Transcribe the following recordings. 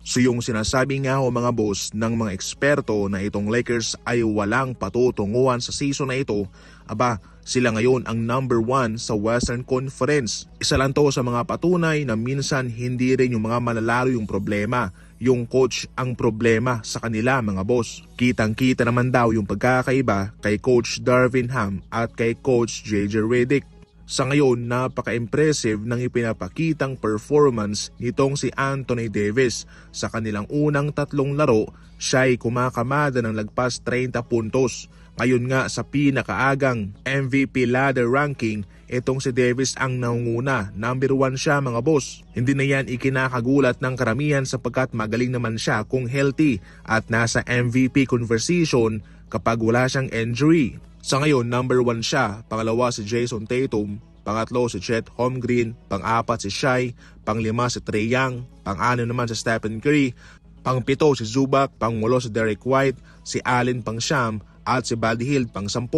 So yung sinasabi nga ho mga boss ng mga eksperto na itong Lakers ay walang patutunguhan sa season na ito, aba sila ngayon ang number 1 sa Western Conference. Isa lang to sa mga patunay na minsan hindi rin yung mga manlalaro yung problema, yung coach ang problema sa kanila mga boss. Kitang-kita naman daw yung pagkakaiba kay Coach Darvin Ham at kay Coach JJ Redick. Sa ngayon, napaka-impressive ng ipinapakitang performance nitong si Anthony Davis. Sa kanilang unang 3 laro, siya ay kumakamada ng lagpas 30 puntos. Ngayon nga sa pinakaagang MVP ladder ranking, itong si Davis ang nangunguna. Number 1 siya mga boss. Hindi na yan ikinakagulat ng karamihan sapagkat magaling naman siya kung healthy at nasa MVP conversation kapag wala siyang injury. Sa ngayon, number 1 siya, pangalawa si Jason Tatum, pangatlo si Chet Holmgren, pang-4 si Shai, pang-5 si Trae Young, pang-6 naman si Stephen Curry, pang-7 si Zubac, pang-8 si Derek White, si Allen pang-9 at si Buddy Hield pang-10.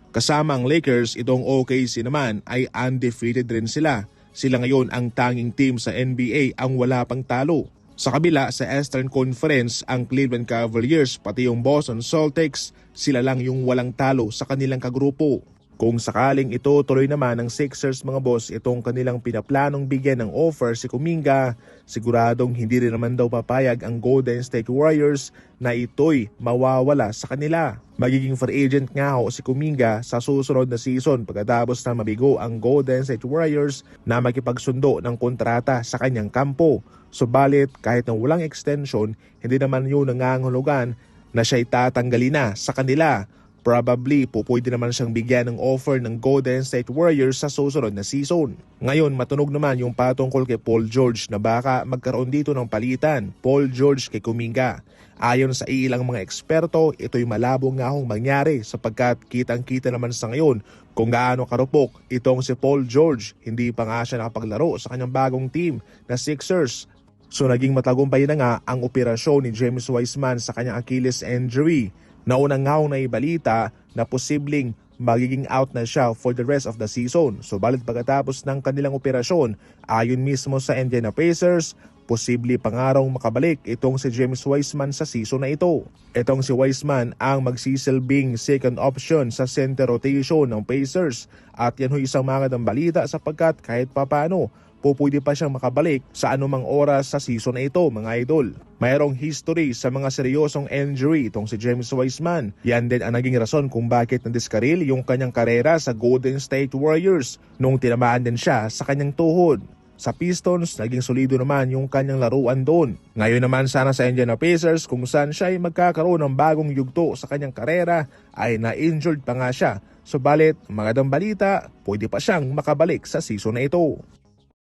Kasama ang Lakers, itong OKC naman ay undefeated rin sila. Sila ngayon ang tanging team sa NBA ang wala pang talo. Sa kabila sa Eastern Conference, ang Cleveland Cavaliers pati yung Boston Celtics, sila lang yung walang talo sa kanilang kagrupo. Kung sakaling itutuloy naman ng Sixers mga boss itong kanilang pinaplanong bigyan ng offer si Kuminga, siguradong hindi rin naman daw papayag ang Golden State Warriors na ito'y mawawala sa kanila. Magiging free agent nga ho si Kuminga sa susunod na season pagkatapos na mabigo ang Golden State Warriors na makipagsundo ng kontrata sa kanyang kampo. Subalit kahit na walang extension, hindi naman yun nangangahulugan na siya'y tatanggalin na sa kanila. Probably pwede naman siyang bigyan ng offer ng Golden State Warriors sa susunod na season. Ngayon matunog naman yung patungkol kay Paul George na baka magkaroon dito ng palitan, Paul George kay Kuminga. Ayon sa ilang mga eksperto, ito'y malabo nga hong mangyari sapagkat kitang-kita naman sa ngayon kung gaano karupok itong si Paul George. Hindi pa nga siya nakapaglaro sa kanyang bagong team na Sixers. So naging matagumpay na nga ang operasyon ni James Wiseman sa kanyang Achilles injury. Naunang nga hong naibalita na posibleng magiging out na siya for the rest of the season. Subalit pagkatapos ng kanilang operasyon, ayon mismo sa Indiana Pacers, posible pangarang makabalik itong si James Wiseman sa season na ito. Itong si Wiseman ang magsisilbing second option sa center rotation ng Pacers at yan ho isang magandang balita sapagkat kahit papano, pwede pa siyang makabalik sa anumang oras sa season na ito mga idol. Mayroong history sa mga seryosong injury itong si James Wiseman. Yan din ang naging rason kung bakit nadiskaril yung kanyang karera sa Golden State Warriors nung tinamaan din siya sa kanyang tuhod. Sa Pistons, naging solido naman yung kanyang laruan doon. Ngayon naman sana sa Indiana Pacers kung saan siya ay magkakaroon ng bagong yugto sa kanyang karera ay na-injured pa nga siya. Subalit, magandang balita, pwede pa siyang makabalik sa season na ito.